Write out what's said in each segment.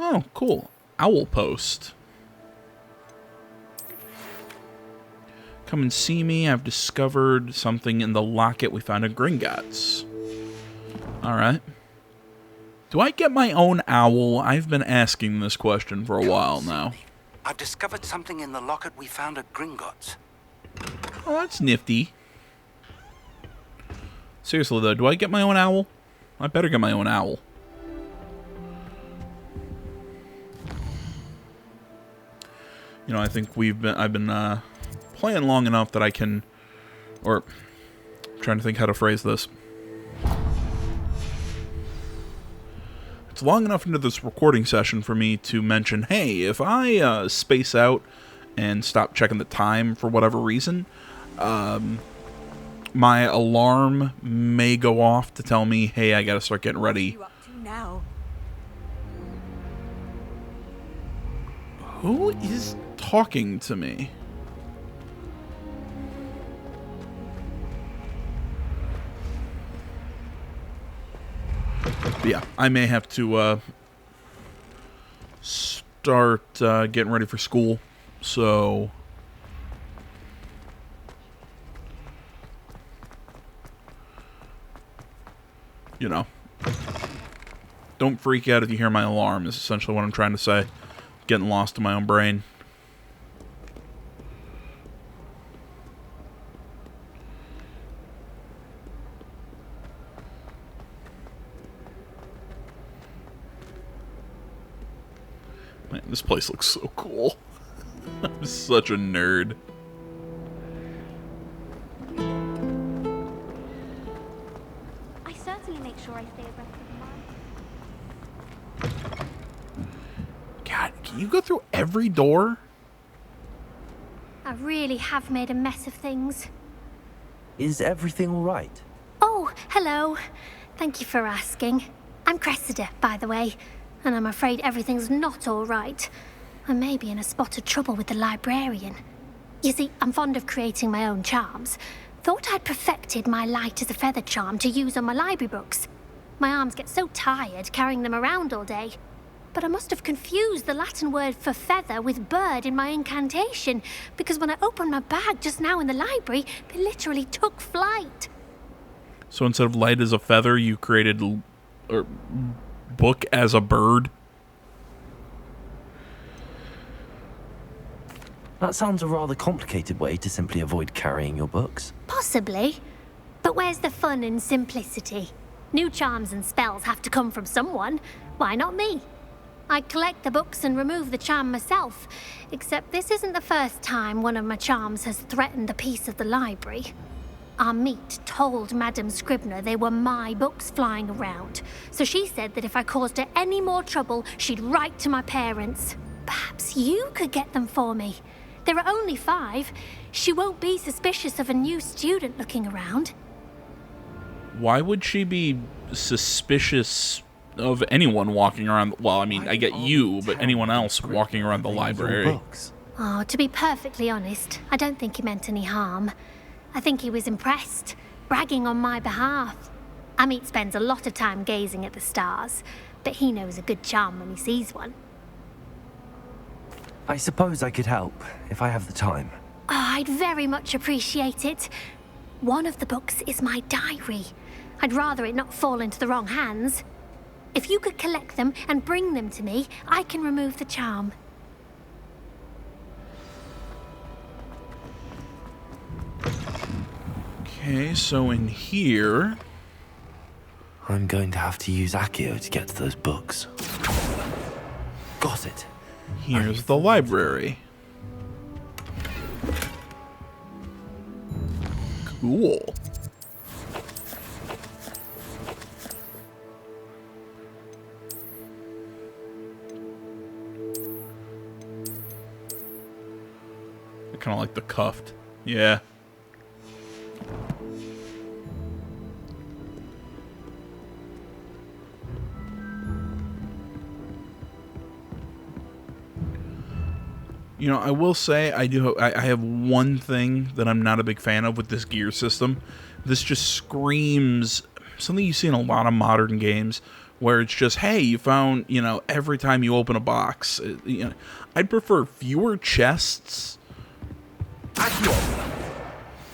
Oh, cool. Owl post. Come and see me. I've discovered something in the locket we found at Gringotts. Alright. Do I get my own owl? I've been asking this question for a while now. I've discovered something in the locket we found at Gringotts. Oh, that's nifty. Seriously, though, do I get my own owl? I better get my own owl. You know, I think I've been playing long enough that I can, or I'm trying to think how to phrase this. It's long enough into this recording session for me to mention, hey, if I space out and stop checking the time for whatever reason, my alarm may go off to tell me, hey, I gotta start getting ready. What are you up to now? Who is talking to me? But yeah, I may have to start getting ready for school, so you know, don't freak out if you hear my alarm, is essentially what I'm trying to say. Getting lost in my own brain. Man, this place looks so cool. I'm such a nerd. I certainly make sure I stay abreast of the market. God, can you go through every door? I really have made a mess of things. Is everything all right? Oh, hello. Thank you for asking. I'm Cressida, by the way, and I'm afraid everything's not all right. I may be in a spot of trouble with the librarian. You see, I'm fond of creating my own charms. Thought I'd perfected my light as a feather charm to use on my library books. My arms get so tired carrying them around all day. But I must have confused the Latin word for feather with bird in my incantation, because when I opened my bag just now in the library, they literally took flight. So instead of light as a feather, you created book as a bird? That sounds a rather complicated way to simply avoid carrying your books. Possibly. But where's the fun in simplicity? New charms and spells have to come from someone. Why not me? I collect the books and remove the charm myself, except this isn't the first time one of my charms has threatened the peace of the library. Our meet told Madame Scribner they were my books flying around, so she said that if I caused her any more trouble, she'd write to my parents. Perhaps you could get them for me. There are only 5. She won't be suspicious of a new student looking around. Why would she be suspicious of anyone walking around? Well, I mean, I get you, but anyone else walking around the library. Oh, to be perfectly honest, I don't think he meant any harm. I think he was impressed, bragging on my behalf. Amit spends a lot of time gazing at the stars, but he knows a good charm when he sees one. I suppose I could help, if I have the time. Oh, I'd very much appreciate it. One of the books is my diary. I'd rather it not fall into the wrong hands. If you could collect them and bring them to me, I can remove the charm. Okay, so in here... I'm going to have to use Accio to get to those books. Got it. Here's the library. Cool. I kind of like the cuffed. Yeah. You know, I will say I have one thing that I'm not a big fan of with this gear system. This just screams something you see in a lot of modern games where it's just, hey, you found, every time you open a box. I'd prefer fewer chests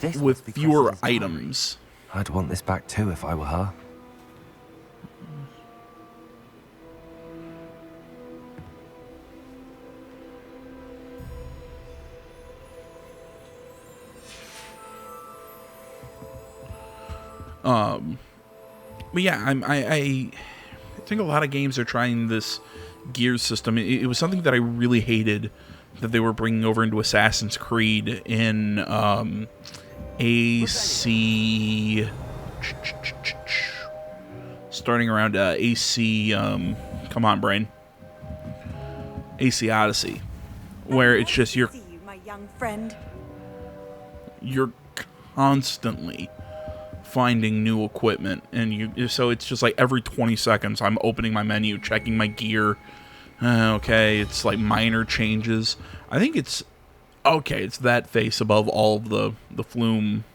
This with must be fewer Cressida's diary. items. I'd want this back too if I were her. But yeah, I think a lot of games are trying this gear system. It was something that I really hated that they were bringing over into Assassin's Creed in AC, starting around AC. Come on, brain. AC Odyssey, where it's just See you, my young friend. you're constantly finding new equipment, and so it's just like every 20 seconds I'm opening my menu, checking my gear. Okay, it's like minor changes. I think it's that face above all of the flume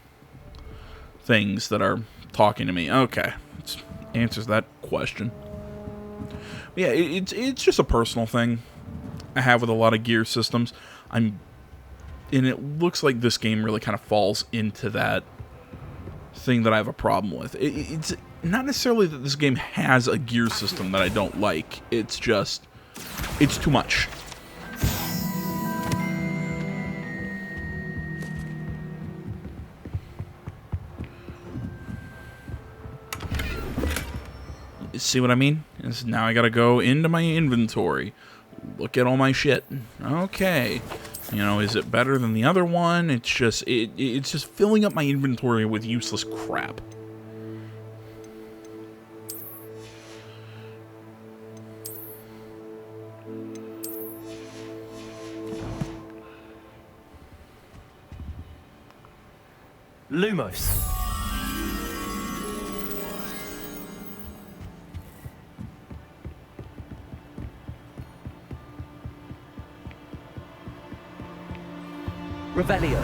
things that are talking to me. Okay, it answers that question. But yeah, it's just a personal thing I have with a lot of gear systems. And it looks like this game really kind of falls into that thing that I have a problem with. It's not necessarily that this game has a gear system that I don't like. It's just, it's too much. See what I mean? Now I gotta go into my inventory, look at all my shit. Okay. Is it better than the other one? It's just it's just filling up my inventory with useless crap. Lumos. Revelio.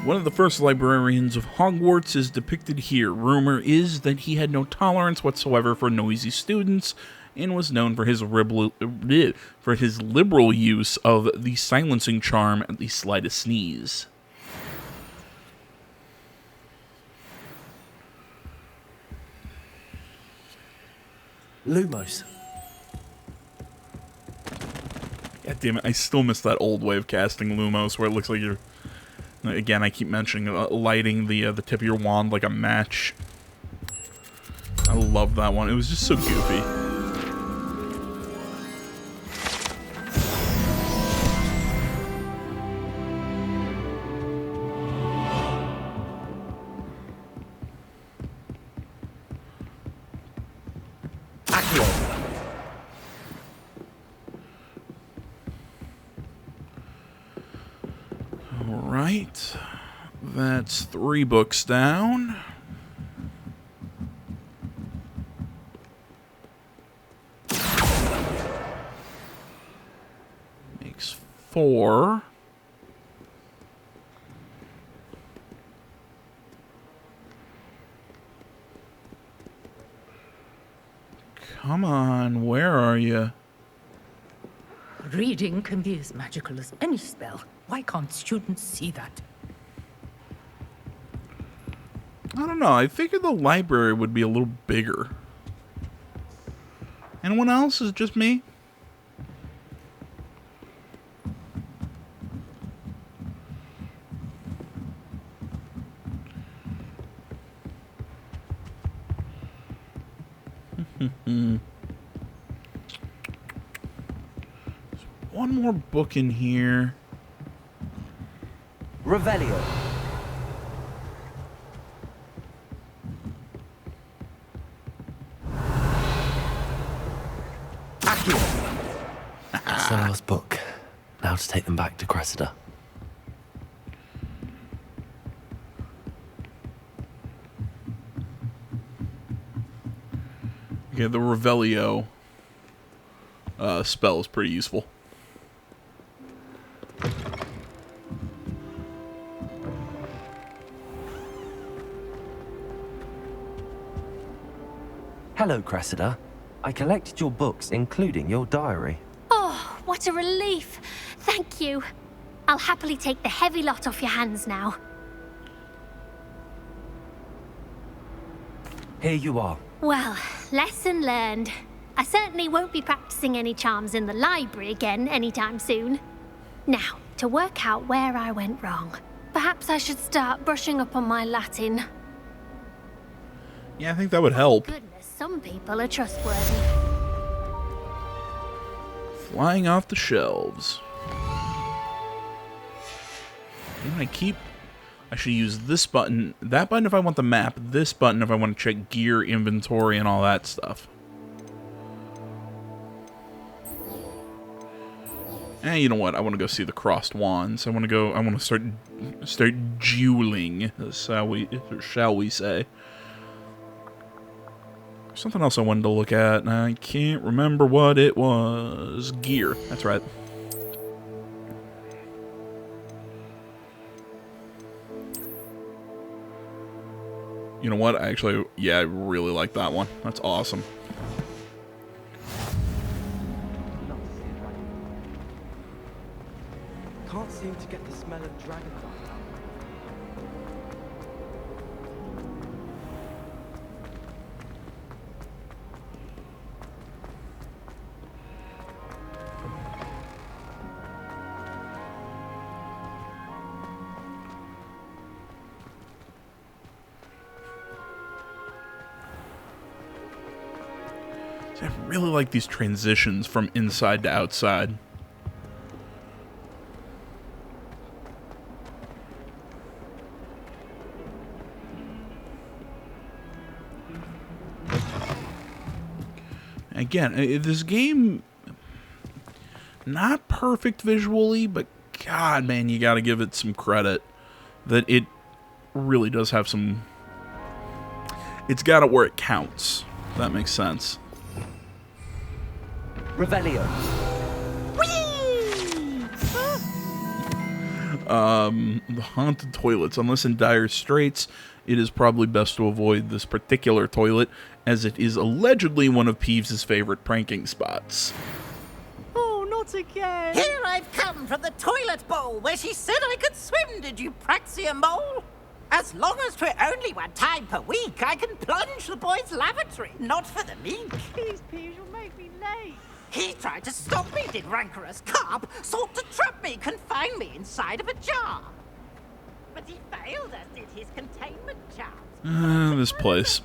One of the first librarians of Hogwarts is depicted here. Rumor is that he had no tolerance whatsoever for noisy students and was known for his liberal use of the silencing charm at the slightest sneeze. Lumos. God damn it, I still miss that old way of casting Lumos where it looks like you're... Again, I keep mentioning lighting the tip of your wand like a match. I love that one. It was just so goofy. Alright. That's 3 books down. Makes 4. Come on, where are you? Reading can be as magical as any spell. Why can't students see that? I don't know. I figured the library would be a little bigger. Anyone else? Is it just me? One more book in here. Revelio. That's the last book. Now to take them back to Cressida. Yeah, the Revelio spell is pretty useful. Hello, Cressida. I collected your books, including your diary. Oh, what a relief. Thank you. I'll happily take the heavy lot off your hands now. Here you are. Well, lesson learned. I certainly won't be practicing any charms in the library again anytime soon. Now, to work out where I went wrong. Perhaps I should start brushing up on my Latin. Yeah, I think that would help. Goodness, some people are trustworthy. Flying off the shelves. And I should use this button, that button if I want the map, this button if I want to check gear, inventory, and all that stuff. You know what? I want to go see the crossed wands. I want to start dueling, shall we say. Something else I wanted to look at, and I can't remember what it was. Gear, that's right. You know what? I really like that one. That's awesome. Can't seem to get the smell of dragon dye. See, I really like these transitions from inside to outside. Again, this game, not perfect visually, but God, man, you gotta give it some credit that it really does have some... It's got it where it counts. If that makes sense. Revelio. The haunted toilets. Unless in dire straits, it is probably best to avoid this particular toilet, as it is allegedly one of Peeves' favorite pranking spots. Oh, not again. Here I've come from the toilet bowl where she said I could swim, did you praxia mole? As long as 'twere only one time per week, I can plunge the boy's lavatory, not for the meek. Please, Peeves, you'll make me late. He tried to stop me, did rancorous carp, sought to trap me, confine me inside of a jar. But he failed, as did his containment charms. This place.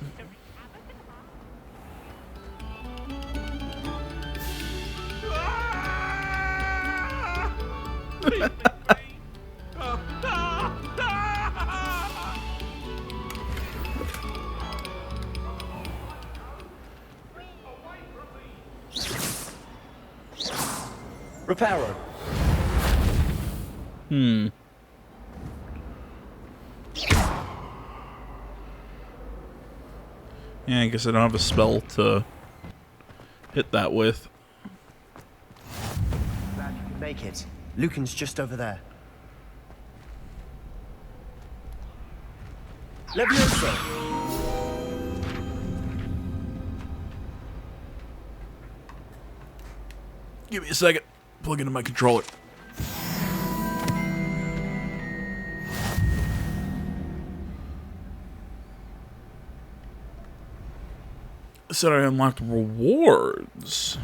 Reparo. Yeah, I guess I don't have a spell to hit that with. Glad you can make it. Lucan's just over there. Levioso. Give me a second. Plug into my controller. I said I unlocked rewards.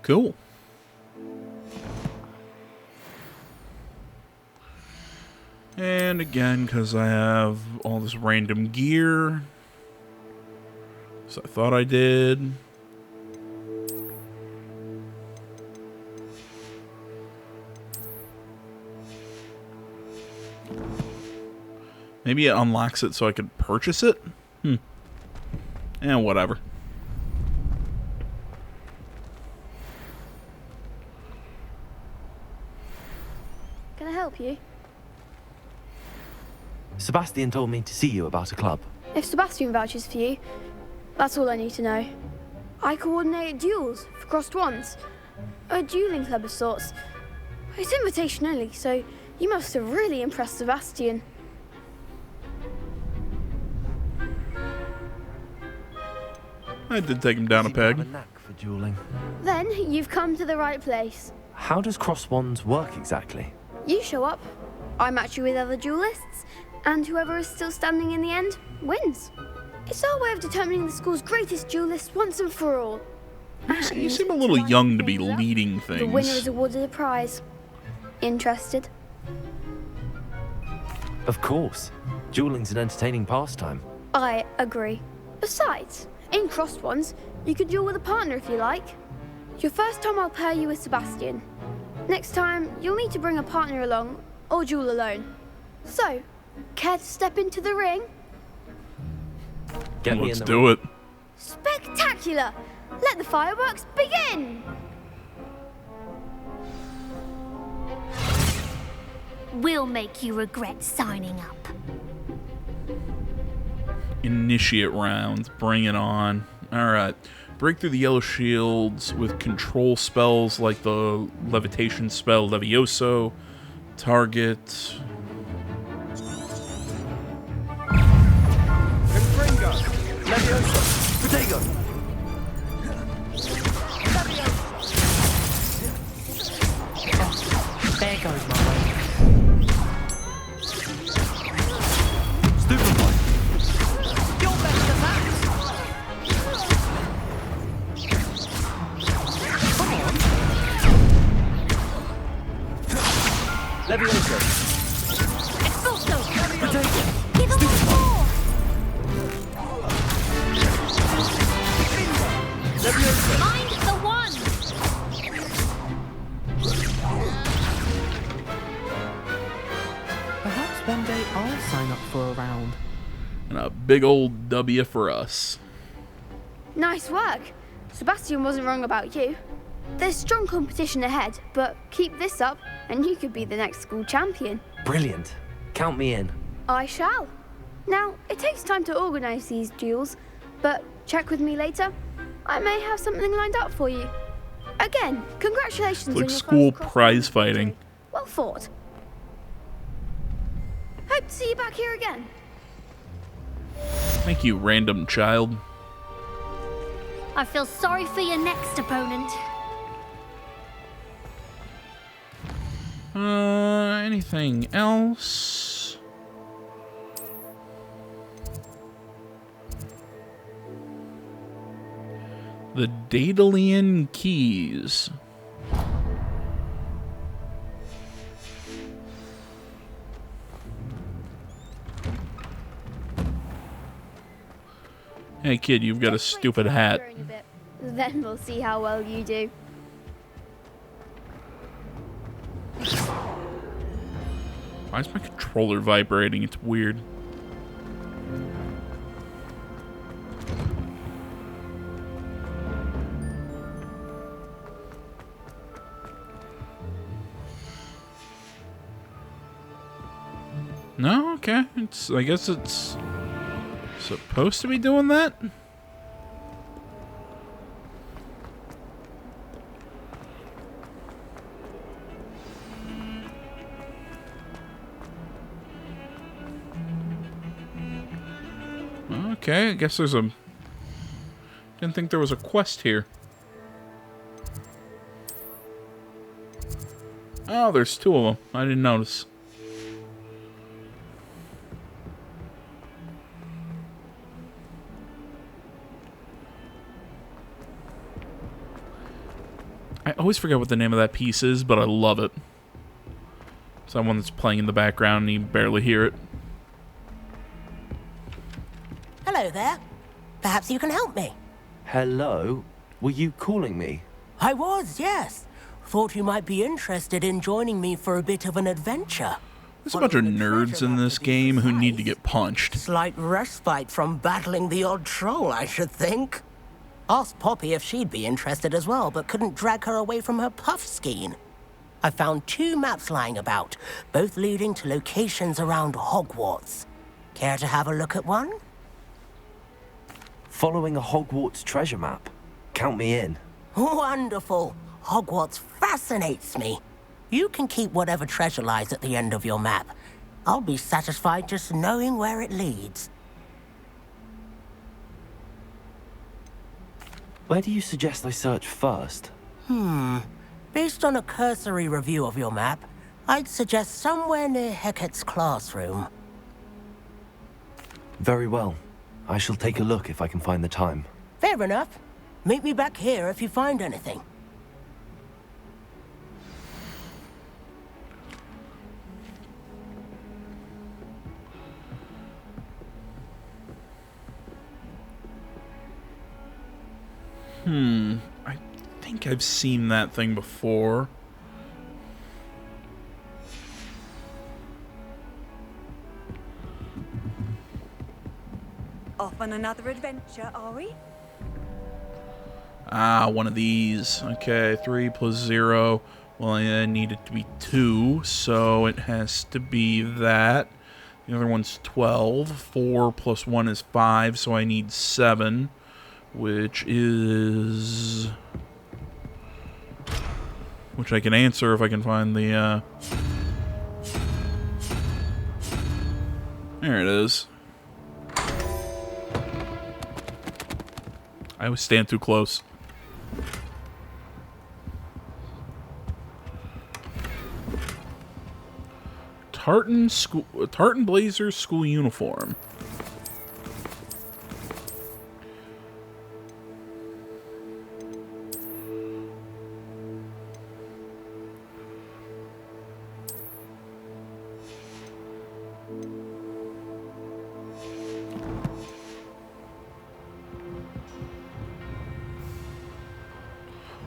Cool. And again, because I have all this random gear, so I thought I did. Maybe it unlocks it so I could purchase it? And whatever. can I help you? Sebastian told me to see you about a club. If Sebastian vouches for you, that's all I need to know. I coordinate duels for crossed wands. A dueling club of sorts. It's invitation only, so you must have really impressed Sebastian. I did take him down a Seem to have peg. a knack for dueling. Then you've come to the right place. How does cross wands work exactly? You show up, I match you with other duelists, and whoever is still standing in the end wins. It's our way of determining the school's greatest duelist once and for all. You seem a little young to be leading The winner is things. awarded a prize. Interested? Of course. Dueling's an entertaining pastime. I agree. Besides, in crossed ones, you could duel with a partner if you like. Your first time I'll pair you with Sebastian. Next time, you'll need to bring a partner along, or duel alone. So, care to step into the ring? Get me Let's in the do it. Spectacular! Let the fireworks begin! We'll make you regret signing up. Initiate rounds. Bring it on. Alright. Break through the yellow shields with control spells like the levitation spell Levioso. Target. Confringo! Levioso! Protego! There goes my way. Stupefy! You're better than that. Levioso! Expulso! Protego! Give him one more! Levioso! Mind the one! Perhaps one day I'll sign up for a round. And a big old W for us. Nice work. Sebastian wasn't wrong about you. There's strong competition ahead, but keep this up and you could be the next school champion. Brilliant. Count me in. I shall. Now, it takes time to organise these duels, but check with me later. I may have something lined up for you. Again, congratulations It's on like your school first cross prize victory. fighting. Well fought. Hope to see you back here again. Thank you, random child. I feel sorry for your next opponent. Anything else? The Daedalian Keys. Hey kid, you've got a Just wait stupid till hat. after in a bit. Then we'll see how well you do. Why is my controller vibrating? It's weird. No, okay. I guess it's supposed to be doing that. Okay, I guess there's a... Didn't think there was a quest here. Oh, there's two of them. I didn't notice. I always forget what the name of that piece is, but I love it. It's that one that's playing in the background and you barely hear it. Hello there. Perhaps you can help me. Hello? Were you calling me? I was, yes. Thought you might be interested in joining me for a bit of an adventure. There's a bunch of nerds in this game who need to get punched. Slight respite from battling the odd troll, I should think. Asked Poppy if she'd be interested as well, but couldn't drag her away from her puff skein. I found 2 maps lying about, both leading to locations around Hogwarts. Care to have a look at one? Following a Hogwarts treasure map. Count me in. Wonderful. Hogwarts fascinates me. You can keep whatever treasure lies at the end of your map. I'll be satisfied just knowing where it leads. Where do you suggest I search first? Based on a cursory review of your map, I'd suggest somewhere near Hecat's classroom. Very well. I shall take a look if I can find the time. Fair enough. Meet me back here if you find anything. I think I've seen that thing before. Off on another adventure, are we? Ah, one of these. Okay, 3 plus 0. Well, I need it to be 2, so it has to be that. The other one's 12. 4 plus 1 is 5, so I need 7. Which is... which I can answer if I can find the, There it is. I always stand too close. Tartan Blazer school uniform.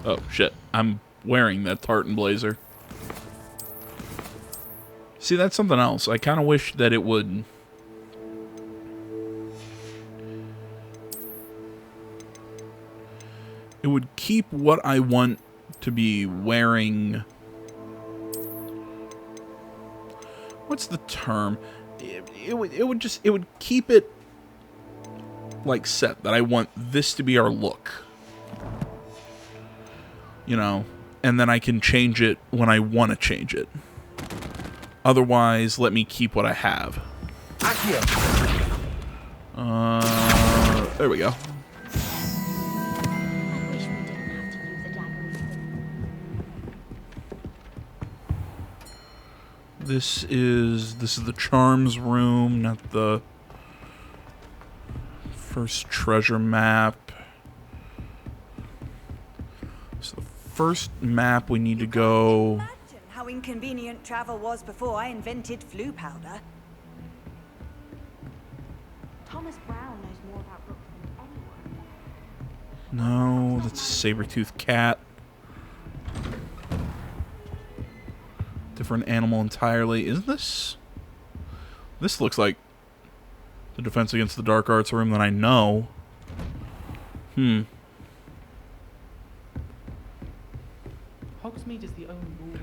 Oh, shit. I'm wearing that tartan blazer. See, that's something else. I kind of wish that it would... it would keep what I want to be wearing... what's the term? It would keep it, like, set. That I want this to be our look. You know, and then I can change it when I want to change it. Otherwise, let me keep what I have. There we go. This is the charms room, not the first treasure map. So the first map we need to go. Imagine how inconvenient travel was before I invented flu powder. Thomas Brown knows more about books than anyone. No, that's a saber-toothed cat. Different animal entirely. Isn't this? This looks like the Defense Against the Dark Arts room that I know. Hogsmeade is the only rule.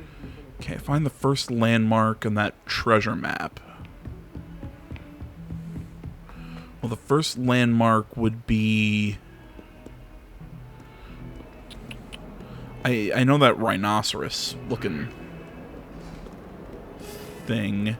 Okay, find the first landmark on that treasure map. Well, the first landmark would be... I know that rhinoceros-looking thing.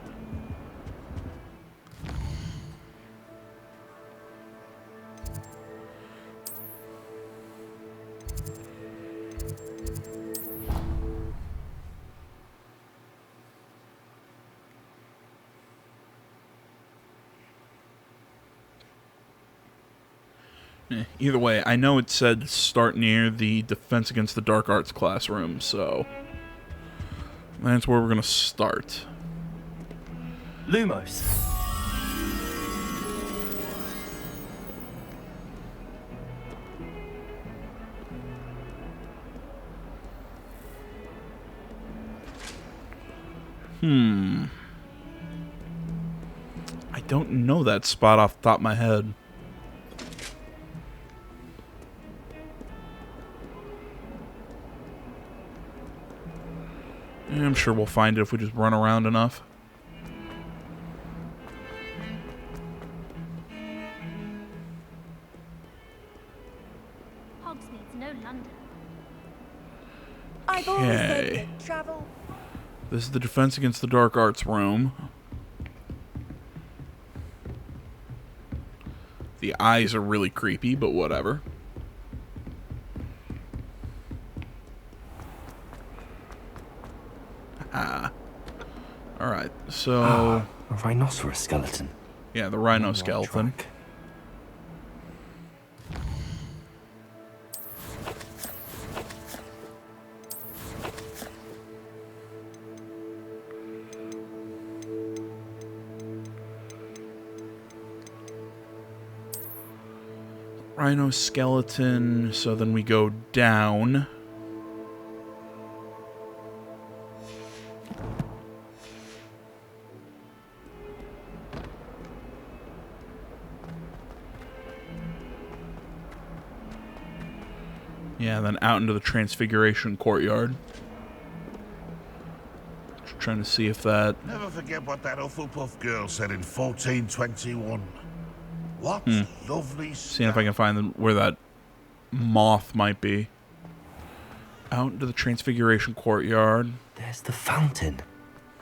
Either way, I know it said start near the Defense Against the Dark Arts classroom, so that's where we're going to start. Lumos. I don't know that spot off the top of my head. I'm sure we'll find it if we just run around enough. Hogsmeade's no London. I've always said Okay. that travel. This is the Defense Against the Dark Arts room. The eyes are really creepy, but whatever. Alright, so... A rhinoceros skeleton. yeah, the rhino On skeleton. track. Rhino skeleton, so then we go down. Yeah, then out into the Transfiguration Courtyard. Just trying to see if that... Never forget what that Hufflepuff girl said in 1421. What lovely Seeing if I can find where that moth might be. Out into the Transfiguration Courtyard. There's the fountain.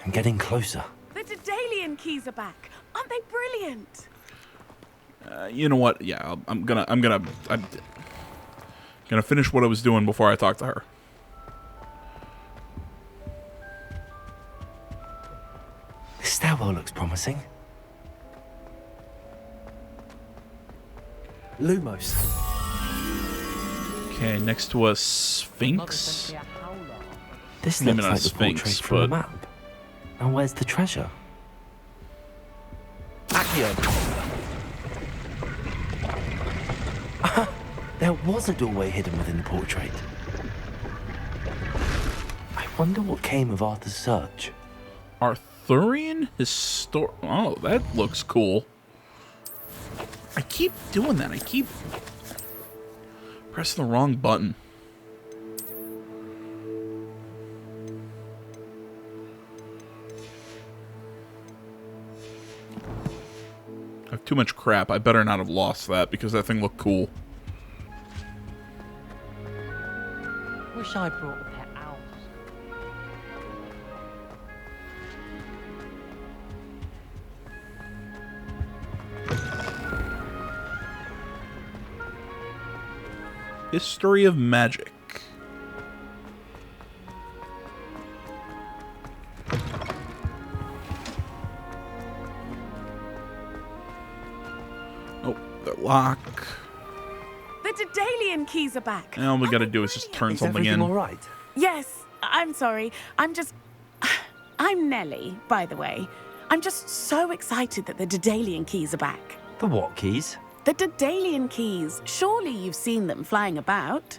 I'm getting closer. The Daedalian keys are back. Aren't they brilliant? You know what? Yeah, I'm gonna finish what I was doing before I talk to her. This stairwell looks promising. Lumos. Okay, next to a Sphinx. This Maybe looks not like a the sphinx, portrait from a but- map. And where's the treasure? Accio! There was a doorway hidden within the portrait. I wonder what came of Arthur's search. Arthurian Histor... Oh, that looks cool. I keep doing that. I keep pressing the wrong button. I have too much crap. I better not have lost that because that thing looked cool. Wish I brought a pet owl. History of Magic. Oh, the lock. The Daedalian keys are back. And all we gotta do is just turn Is something everything in. all right? Yes, I'm sorry. I'm Nellie, by the way. I'm just so excited that the Daedalian keys are back. The what keys? The Daedalian keys. Surely you've seen them flying about.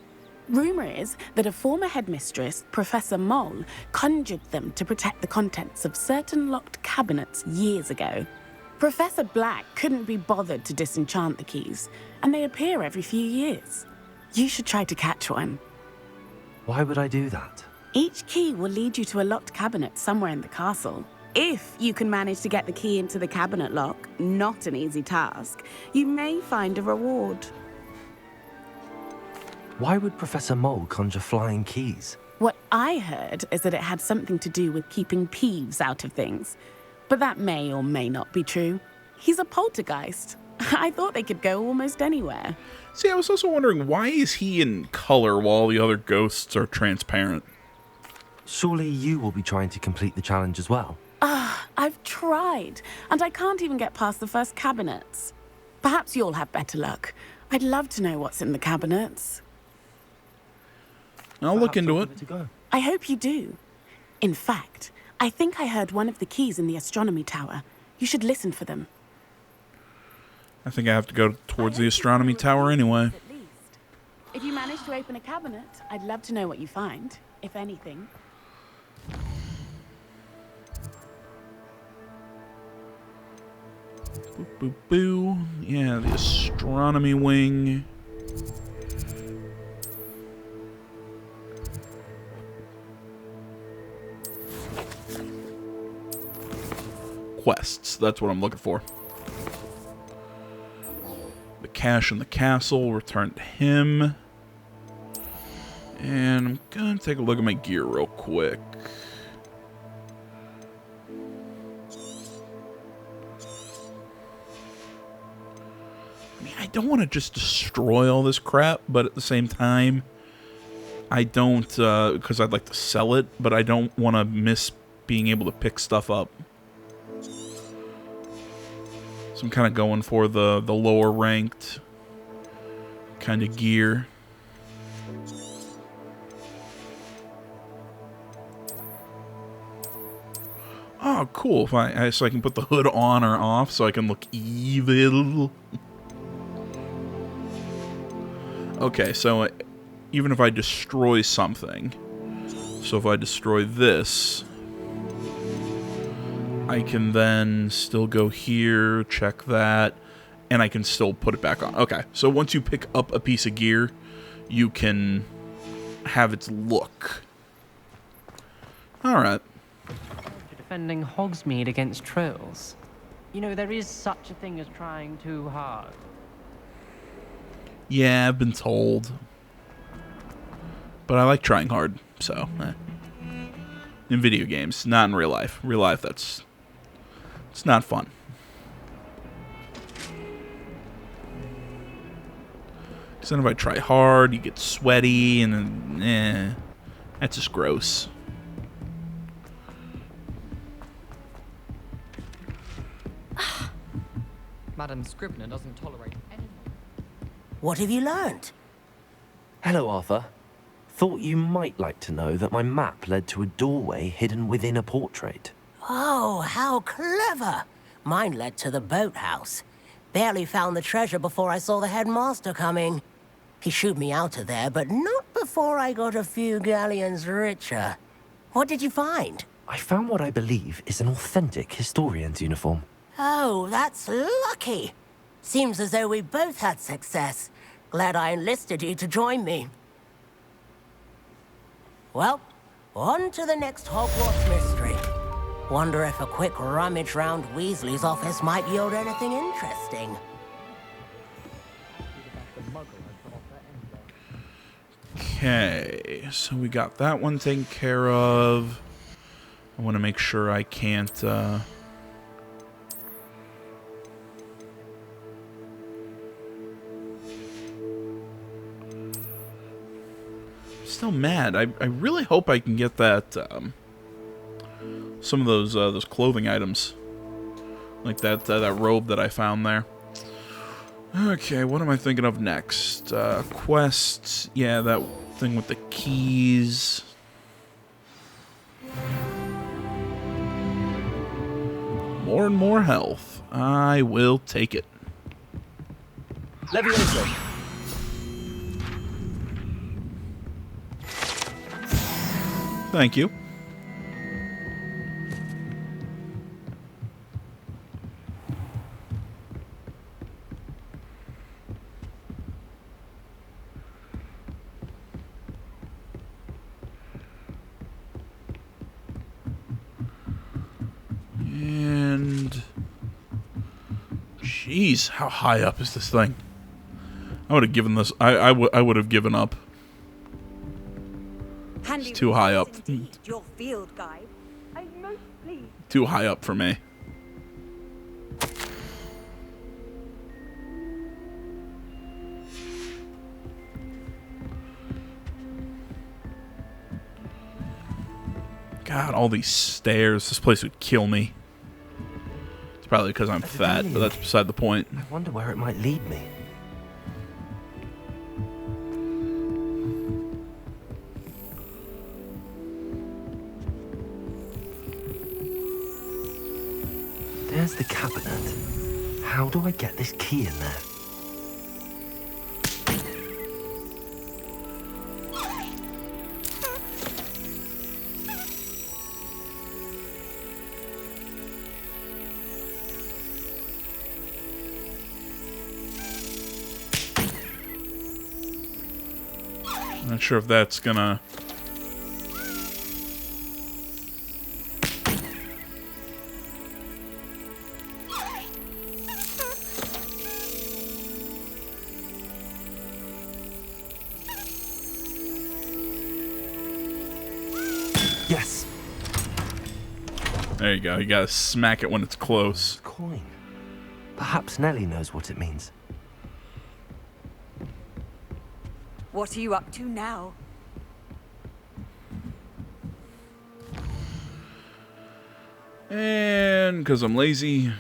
Rumour is that a former headmistress, Professor Moll, conjured them to protect the contents of certain locked cabinets years ago. Professor Black couldn't be bothered to disenchant the keys, and they appear every few years. You should try to catch one. Why would I do that? Each key will lead you to a locked cabinet somewhere in the castle. If you can manage to get the key into the cabinet lock, not an easy task, you may find a reward. Why would Professor Mole conjure flying keys? What I heard is that it had something to do with keeping Peeves out of things. But that may or may not be true. He's a poltergeist. I thought they could go almost anywhere. See, I was also wondering, why is he in color while the other ghosts are transparent? Surely you will be trying to complete the challenge as well. I've tried, and I can't even get past the first cabinets. Perhaps you'll have better luck. I'd love to know what's in the cabinets. I'll look Perhaps into I'll it. give a go. I hope you do. In fact, I think I heard one of the keys in the astronomy tower. You should listen for them. I think I have to go towards the astronomy tower anyway. At least. If you manage to open a cabinet, I'd love to know what you find, if anything. Boo, boo, boo. Yeah, the astronomy wing. quests. That's what I'm looking for. The cash in the castle, return to him. And I'm gonna take a look at my gear real quick. I mean, I don't want to just destroy all this crap, but at the same time, I don't, because I'd like to sell it, but I don't want to miss being able to pick stuff up. So I'm kind of going for the lower ranked kind of gear. Oh, cool. If so I can put the hood on or off so I can look evil. Okay, so even if I destroy something, so if I destroy this, I can then still go here, check that, and I can still put it back on. Okay, so once you pick up a piece of gear, you can have its look. Alright. Defending Hogsmeade against trolls. You know, there is such a thing as trying too hard. Yeah, I've been told. But I like trying hard, so. In video games, not in real life. Real life, it's not fun. Because then if I try hard, you get sweaty, and then, that's just gross. Madam Scribner doesn't tolerate anyone. What have you learned? Hello, Arthur. Thought you might like to know that my map led to a doorway hidden within a portrait. Oh, how clever! Mine led to the boathouse. Barely found the treasure before I saw the headmaster coming. He shooed me out of there, but not before I got a few galleons richer. What did you find? I found what I believe is an authentic historian's uniform. Oh, that's lucky. Seems as though we both had success. Glad I enlisted you to join me. Well, on to the next Hogwarts mystery. Wonder if a quick rummage round Weasley's office might yield anything interesting. Okay, so we got that one taken care of. I want to make sure I can't, still mad. I really hope I can get that, some of those clothing items. Like that robe that I found there. Okay, what am I thinking of next? Quests. Yeah, that thing with the keys. More and more health. I will take it. Levioso. Thank you. And jeez, how high up is this thing? I would have given this. I would have given up. It's too high up. Your field guide. I'm most pleased. Too high up for me. God, all these stairs. This place would kill me. It's probably because I'm fat, but that's beside the point. I wonder where it might lead me. There's the cabinet. How do I get this key in there? I'm not sure if that's gonna... Yes. There you go. You gotta smack it when it's close. Coin. Perhaps Nellie knows what it means. What are you up to now? And because I'm lazy.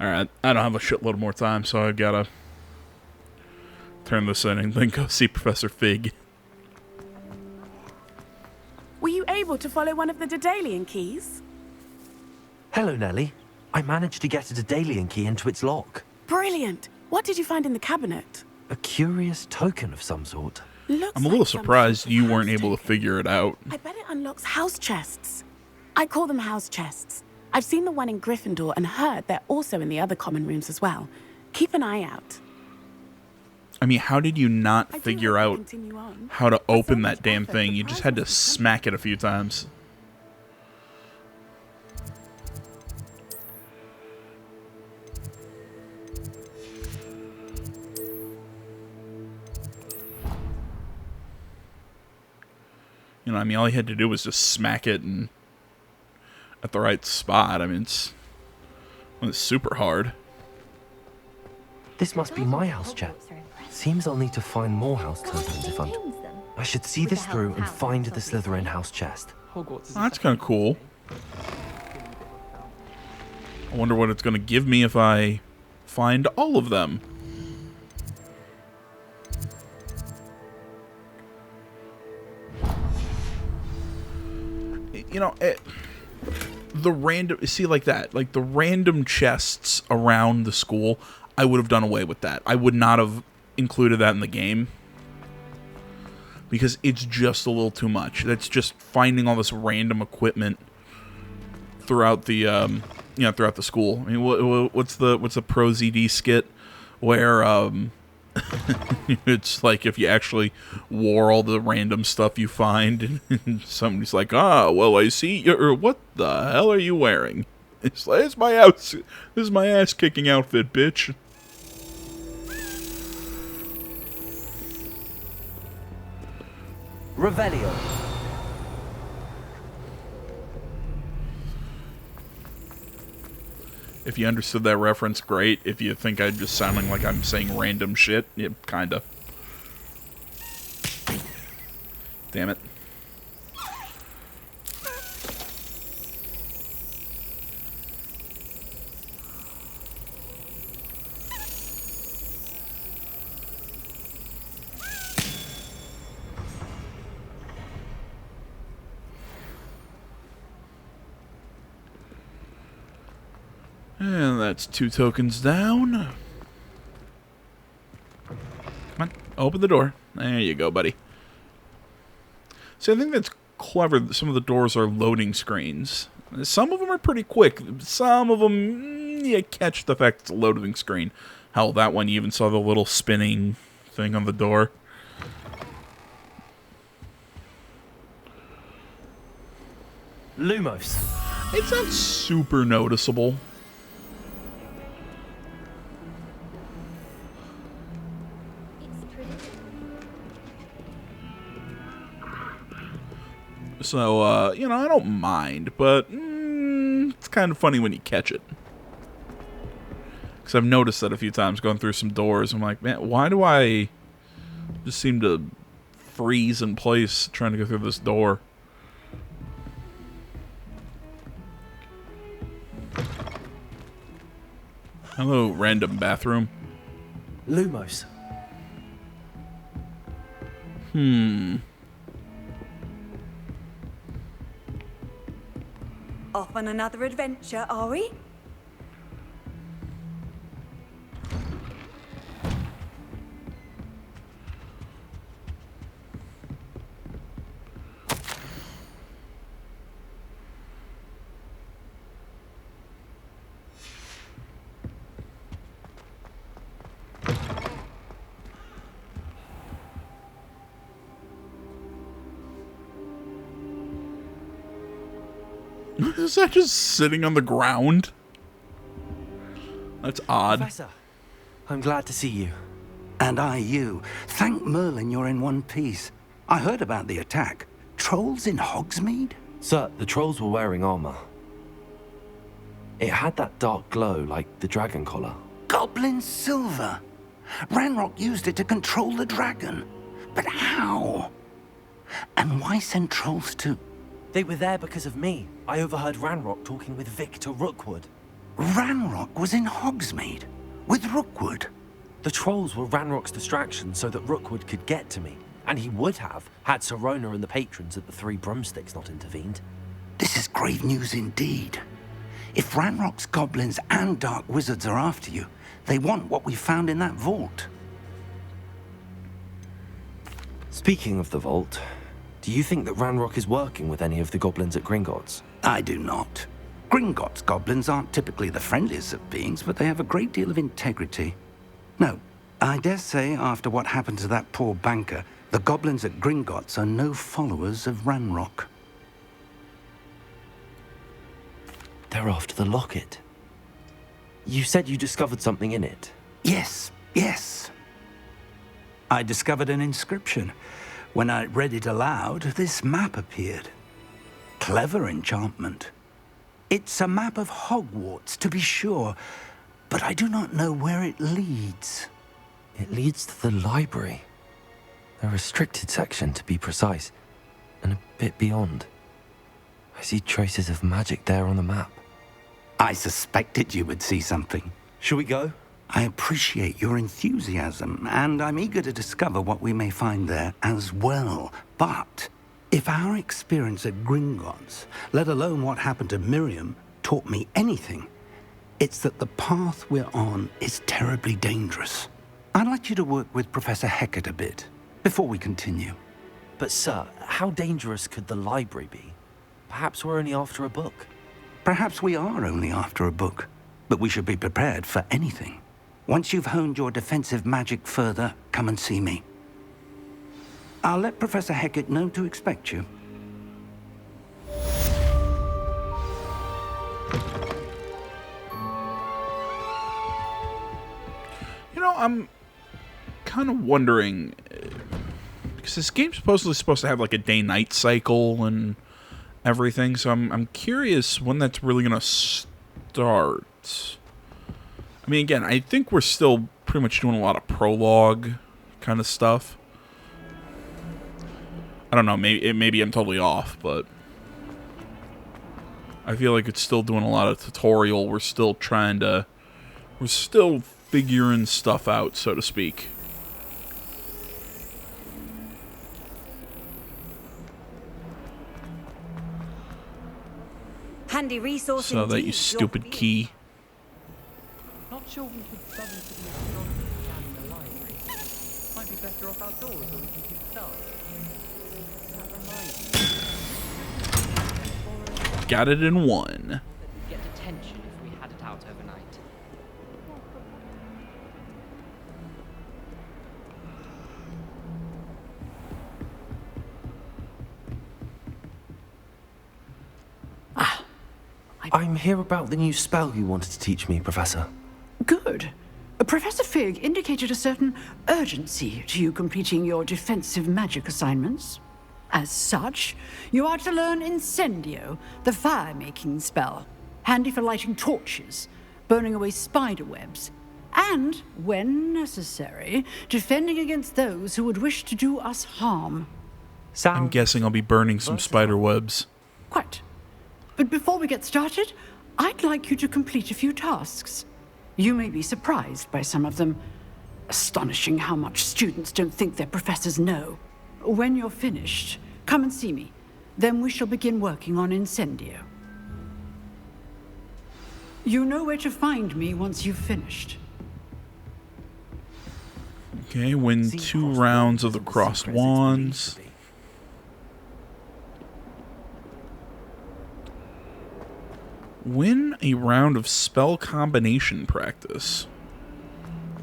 Alright, I don't have a shitload more time, so I gotta turn this in and then go see Professor Fig. Were you able to follow one of the Daedalian keys? Hello, Nellie. I managed to get a Daedalian key into its lock. Brilliant! What did you find in the cabinet? A curious token of some sort. Looks I'm a little like some surprised sort of you house weren't able to token. figure it out. I bet it unlocks house chests. I call them house chests. I've seen the one in Gryffindor and heard they're also in the other common rooms as well. Keep an eye out. I mean, how did you not I do figure hope you out continue on. how to For so open much that damn effort, thing? the You just prize had to must be smack it a few times. You know, I mean, all you had to do was just smack it and at the right spot. I mean, it's super hard. This must be my house check. Seems I'll need to find more house tokens if I'm... I should see this through and find the Slytherin house chest. Oh, that's kind of cool. I wonder what it's going to give me if I find all of them. You know, the random... See, like that. Like, the random chests around the school, I would have done away with that. I would not have included that in the game. Because it's just a little too much. That's just finding all this random equipment throughout the, throughout the school. I mean, what's the Pro ZD skit where, it's like if you actually wore all the random stuff you find, and somebody's like, well, I see you're, what the hell are you wearing? It's like, this is my ass-kicking outfit, bitch. Revelio. If you understood that reference, great. If you think I'm just sounding like I'm saying random shit, yeah, kinda. Damn it. And that's 2 tokens down. Come on, open the door. There you go, buddy. See, I think that's clever that some of the doors are loading screens. Some of them are pretty quick. Some of them, you catch the fact it's a loading screen. Hell, that one, you even saw the little spinning thing on the door. Lumos. It's not super noticeable. So, I don't mind, but it's kind of funny when you catch it. Because I've noticed that a few times going through some doors. I'm like, man, why do I just seem to freeze in place trying to go through this door? Hello, random bathroom. Lumos. Off on another adventure, are we? Is that just sitting on the ground? That's odd. Professor, I'm glad to see you. And I you. Thank Merlin you're in one piece. I heard about the attack. Trolls in Hogsmeade? Sir, the trolls were wearing armor. It had that dark glow like the dragon collar. Goblin silver. Ranrock used it to control the dragon. But how? And why send trolls to... They were there because of me. I overheard Ranrock talking with Victor Rookwood. Ranrock was in Hogsmeade? With Rookwood? The trolls were Ranrock's distraction so that Rookwood could get to me. And he would have, had Sirona and the patrons at the Three Broomsticks not intervened. This is grave news indeed. If Ranrock's goblins and dark wizards are after you, they want what we found in that vault. Speaking of the vault, do you think that Ranrock is working with any of the goblins at Gringotts? I do not. Gringotts goblins aren't typically the friendliest of beings, but they have a great deal of integrity. No, I dare say after what happened to that poor banker, the goblins at Gringotts are no followers of Ranrock. They're after the locket. You said you discovered something in it. Yes. I discovered an inscription. When I read it aloud, this map appeared. Clever enchantment. It's a map of Hogwarts, to be sure, but I do not know where it leads. It leads to the library. A restricted section, to be precise, and a bit beyond. I see traces of magic there on the map. I suspected you would see something. Shall we go? I appreciate your enthusiasm, and I'm eager to discover what we may find there as well. But if our experience at Gringotts, let alone what happened to Miriam, taught me anything, it's that the path we're on is terribly dangerous. I'd like you to work with Professor Hecat a bit before we continue. But sir, how dangerous could the library be? Perhaps we're only after a book. Perhaps we are only after a book, but we should be prepared for anything. Once you've honed your defensive magic further, come and see me. I'll let Professor Hecat know to expect you. You know, I'm kind of wondering, because this game's supposed to have like a day-night cycle and everything, so I'm curious when that's really gonna start. I mean, again, I think we're still pretty much doing a lot of prologue kind of stuff. I don't know, maybe I'm totally off, but I feel like it's still doing a lot of tutorial. We're still figuring stuff out, so to speak. Handy resource. So that you stupid key. Not sure we should study to be a jam in the library. Might be better off outdoors, or we can keep stars. That reminds me. Got it in one. We'd get detention if we had it out overnight. I'm here about the new spell you wanted to teach me, Professor. Good. Professor Fig indicated a certain urgency to you completing your defensive magic assignments. As such, you are to learn Incendio, the fire-making spell, handy for lighting torches, burning away spider webs, and, when necessary, defending against those who would wish to do us harm. I'm guessing I'll be burning some spider webs. Quite. But before we get started, I'd like you to complete a few tasks. You may be surprised by some of them. Astonishing how much students don't think their professors know. When you're finished, come and see me. Then we shall begin working on Incendio. You know where to find me once you've finished. Okay, win 2 rounds of the crossed wands. Win a round of spell combination practice.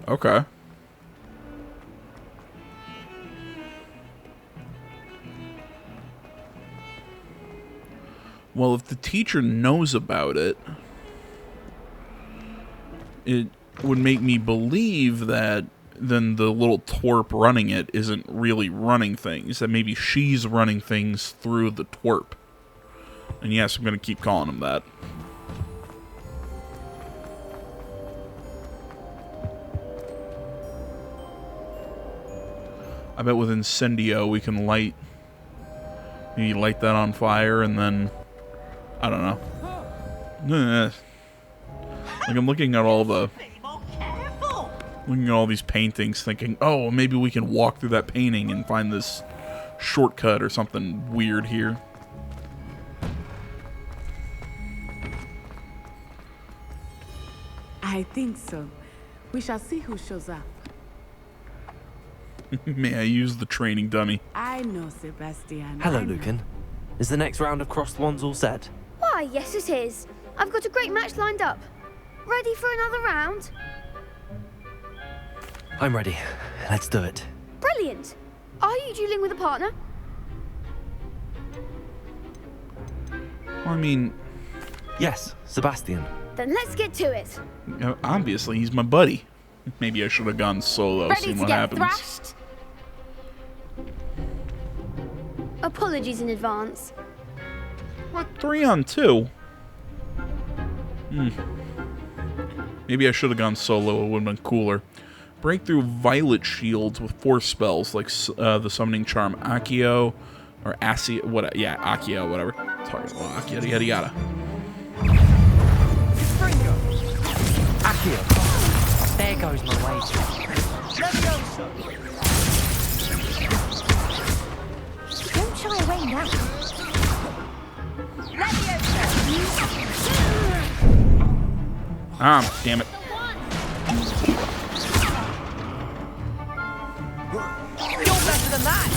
Okay. Well, if the teacher knows about it, it would make me believe that then the little twerp running it isn't really running things, that maybe she's running things through the twerp. And yes, I'm going to keep calling him that. I bet with Incendio we can maybe light that on fire and then, I don't know. Like I'm looking at all these paintings thinking, oh, maybe we can walk through that painting and find this shortcut or something weird here. I think so. We shall see who shows up. May I use the training dummy? I know, Sebastian. Hello, I know. Lucan. Is the next round of crossed wands all set? Why, yes it is. I've got a great match lined up. Ready for another round? I'm ready. Let's do it. Brilliant. Are you dueling with a partner? Well, I mean... Yes, Sebastian. Then let's get to it. Obviously, he's my buddy. Maybe I should have gone solo, Ready see to what get happens. thrashed? Apologies in advance. What, 3 on 2? Maybe I should have gone solo, it would have been cooler. Break through violet shields with 4 spells, like the summoning charm Accio, or Accio, Accio, whatever. Target lock, yada yada yada. Accio. There goes my wager. Don't shy away now. Ah, damn it. You're better than that.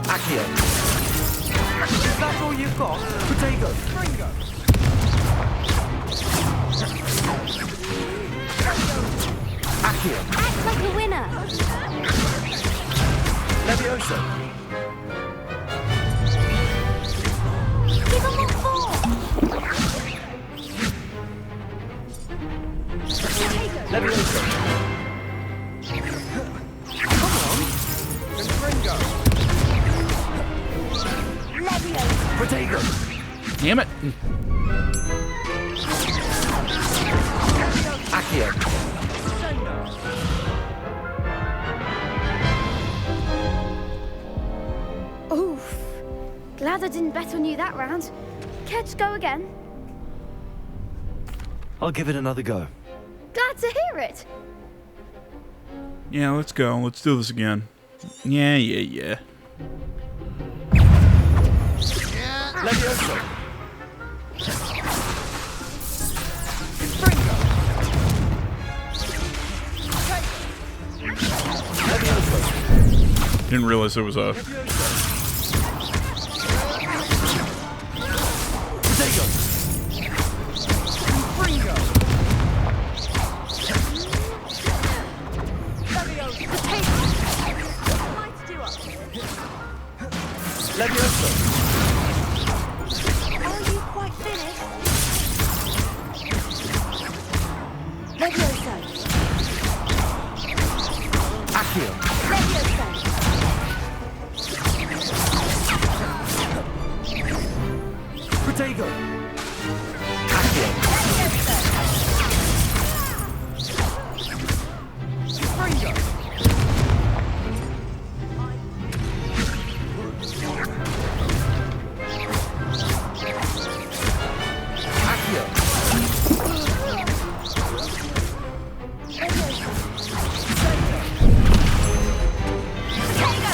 Accio. Is that all you've got? Potato. Accio. Act like a winner. Levioso. Give them all 4. Levioso. Come on. Confringo. Levioso. Potato. Damn it. Accio. Oof. Glad I didn't bet on you that round. Care to go again? I'll give it another go. Glad to hear it. Yeah, let's go. Let's do this again. Yeah. Levioso. Didn't realize there was a... Levioso. Are you quite finished? Levioso. Accio. Levioso. Potato. Accio. Fringo. Accio.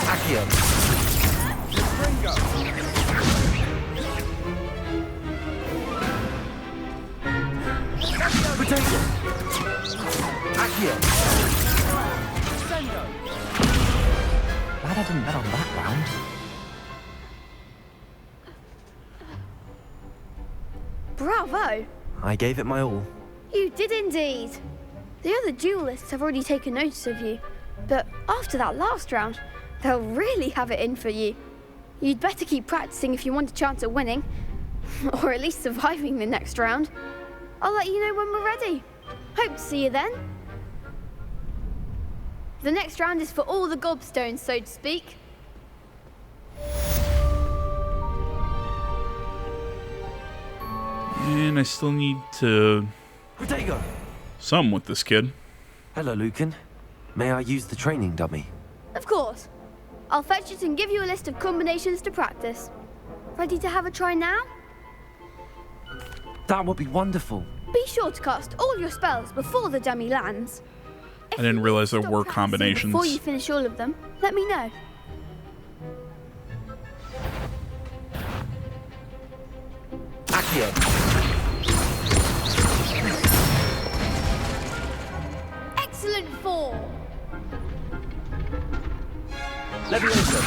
Accio. Fringo. Potato. Accio. Sendo. Glad I didn't bet on that round. Bravo. I gave it my all. You did indeed. The other duelists have already taken notice of you. But after that last round, they'll really have it in for you. You'd better keep practicing if you want a chance at winning. Or at least surviving the next round. I'll let you know when we're ready. Hope to see you then. The next round is for all the gobstones, so to speak. And I still need to... Protego! Some with this kid. Hello, Lucan. May I use the training dummy? Of course. I'll fetch it and give you a list of combinations to practice. Ready to have a try now? That would be wonderful. Be sure to cast all your spells before the dummy lands. I didn't realize there were combinations. Before you finish all of them, let me know. Accio. Excellent form. Levioso.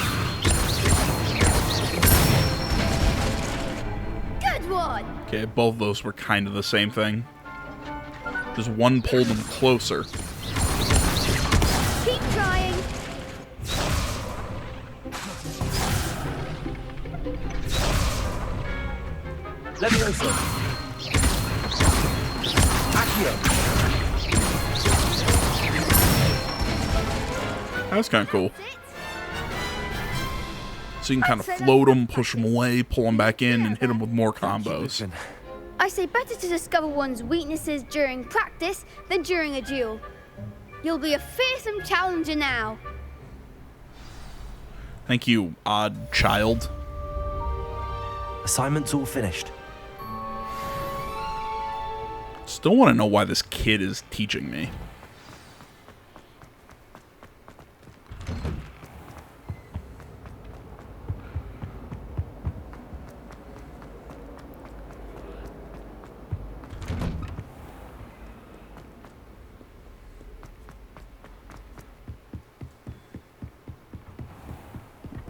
Good one. Okay, both of those were kind of the same thing. Just one pulled them closer. Keep trying. Levioso. Accio. That was kind of cool. So you can kind of float them, push them away, pull them back in, and hit them with more combos. I say better to discover one's weaknesses during practice than during a duel. You'll be a fearsome challenger now. Thank you, odd child. Assignment's all finished. Still want to know why this kid is teaching me.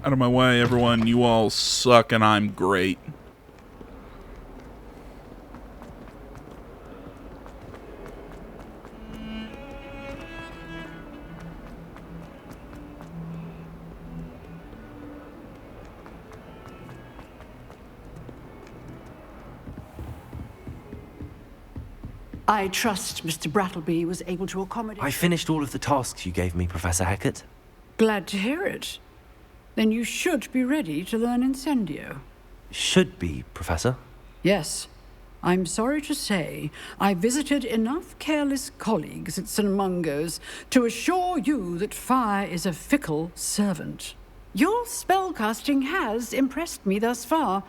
Out of my way, everyone. You all suck and I'm great. I trust Mr. Brattleby was able to accommodate... I finished all of the tasks you gave me, Professor Hecat. Glad to hear it. Then you should be ready to learn Incendio. Should be, Professor. Yes. I'm sorry to say, I visited enough careless colleagues at St. Mungo's to assure you that fire is a fickle servant. Your spellcasting has impressed me thus far,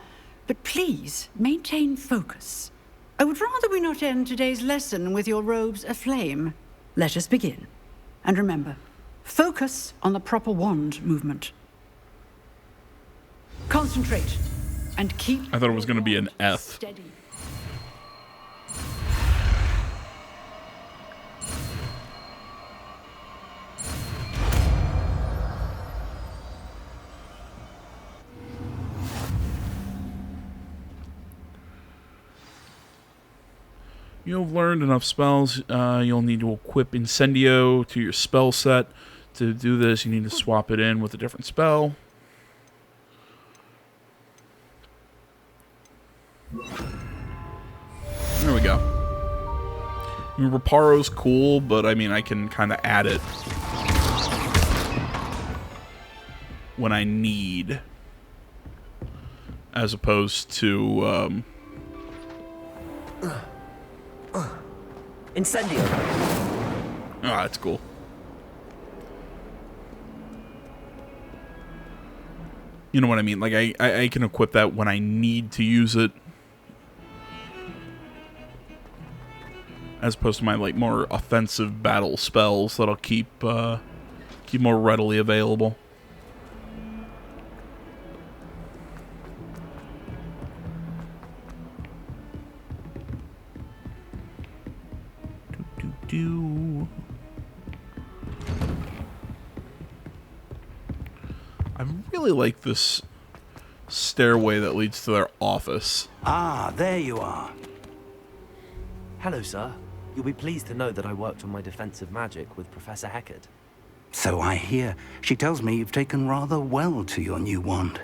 but please maintain focus. I would rather we not end today's lesson with your robes aflame. Let us begin. And remember, focus on the proper wand movement. Concentrate and keep... I thought it was going to be an F. Steady. You've learned enough spells. You'll need to equip Incendio to your spell set. To do this, you need to swap it in with a different spell. There we go. I mean, Reparo's cool, but I mean, I can kind of add it when I need, as opposed to Incendio. oh, that's cool. You know what I mean? Like, I can equip that when I need to use it. As opposed to my, like, more offensive battle spells that I'll keep more readily available. I really like this stairway that leads to their office. Ah, there you are. Hello, sir. You'll be pleased to know that I worked on my defensive magic with Professor Hecat. So I hear. She tells me you've taken rather well to your new wand.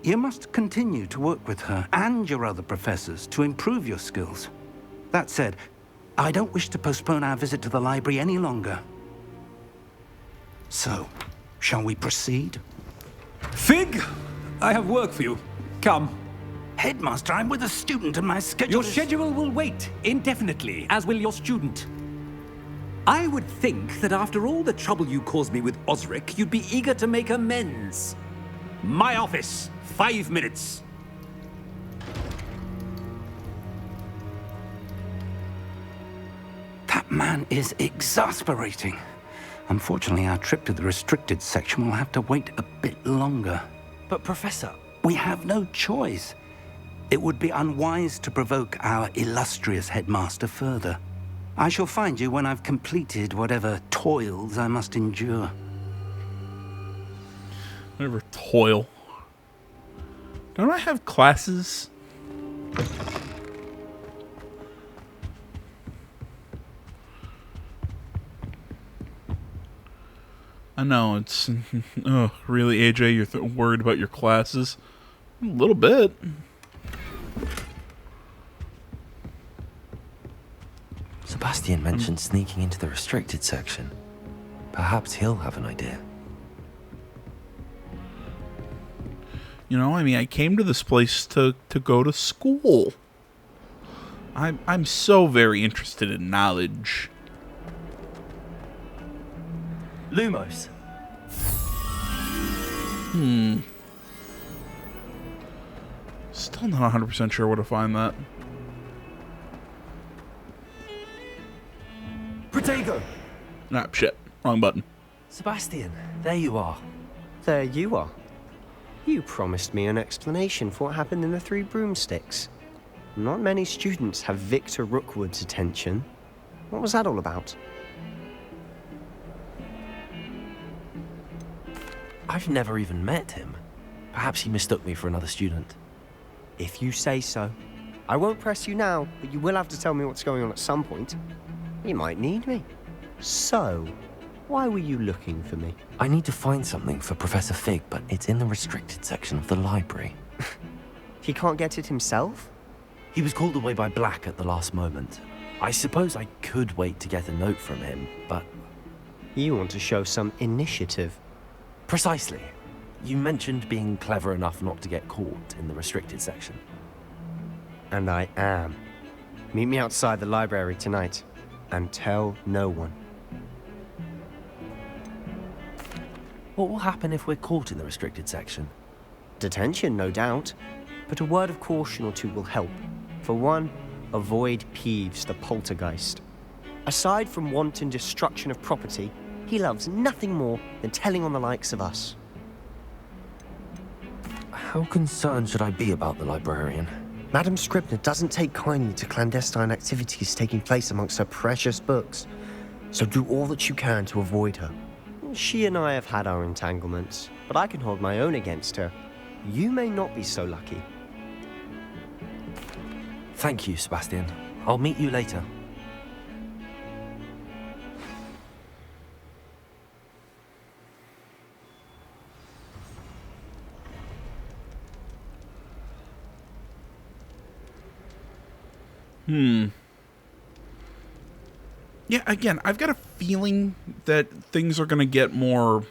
You must continue to work with her and your other professors to improve your skills. That said, I don't wish to postpone our visit to the library any longer. So, shall we proceed? Fig, I have work for you. Come. Headmaster, I'm with a student and my schedule Your schedule will wait indefinitely, as will your student. I would think that after all the trouble you caused me with Osric, you'd be eager to make amends. My office, 5 minutes. That man is exasperating. Unfortunately, our trip to the restricted section will have to wait a bit longer. But Professor... We have no choice. It would be unwise to provoke our illustrious headmaster further. I shall find you when I've completed whatever toils I must endure. Whatever toil. Don't I have classes? I know, it's... Oh, really, AJ? You're worried about your classes? A little bit. Sebastian mentioned sneaking into the restricted section. Perhaps he'll have an idea. You know, I mean, I came to this place to go to school. I'm so very interested in knowledge. Lumos. Still not 100% sure where to find that. Protego! Ah, shit. Wrong button. Sebastian, there you are. There you are. You promised me an explanation for what happened in the Three Broomsticks. Not many students have Victor Rookwood's attention. What was that all about? I've never even met him. Perhaps he mistook me for another student. If you say so. I won't press you now, but you will have to tell me what's going on at some point. You might need me. So, why were you looking for me? I need to find something for Professor Fig, but it's in the restricted section of the library. He can't get it himself? He was called away by Black at the last moment. I suppose I could wait to get a note from him, but... You want to show some initiative. Precisely. You mentioned being clever enough not to get caught in the restricted section. And I am. Meet me outside the library tonight, and tell no one. What will happen if we're caught in the restricted section? Detention, no doubt. But a word of caution or two will help. For one, avoid Peeves, the poltergeist. Aside from wanton destruction of property, he loves nothing more than telling on the likes of us. How concerned should I be about the librarian? Madame Scribner doesn't take kindly to clandestine activities taking place amongst her precious books. So do all that you can to avoid her. She and I have had our entanglements, but I can hold my own against her. You may not be so lucky. Thank you, Sebastian. I'll meet you later. Yeah, again, I've got a feeling that things are going to get more...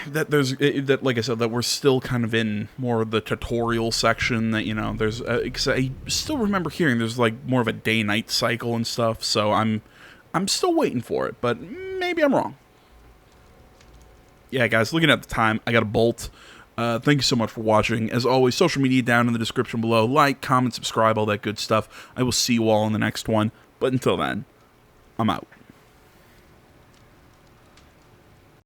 That that like I said, that we're still kind of in more of the tutorial section, that, you know, there's... Cause I still remember hearing there's, like, more of a day-night cycle and stuff, so I'm still waiting for it, but maybe I'm wrong. Yeah, guys, looking at the time, I got a bolt. Thank you so much for watching. As always, social media down in the description below. Like, comment, subscribe, all that good stuff. I will see you all in the next one. But until then, I'm out.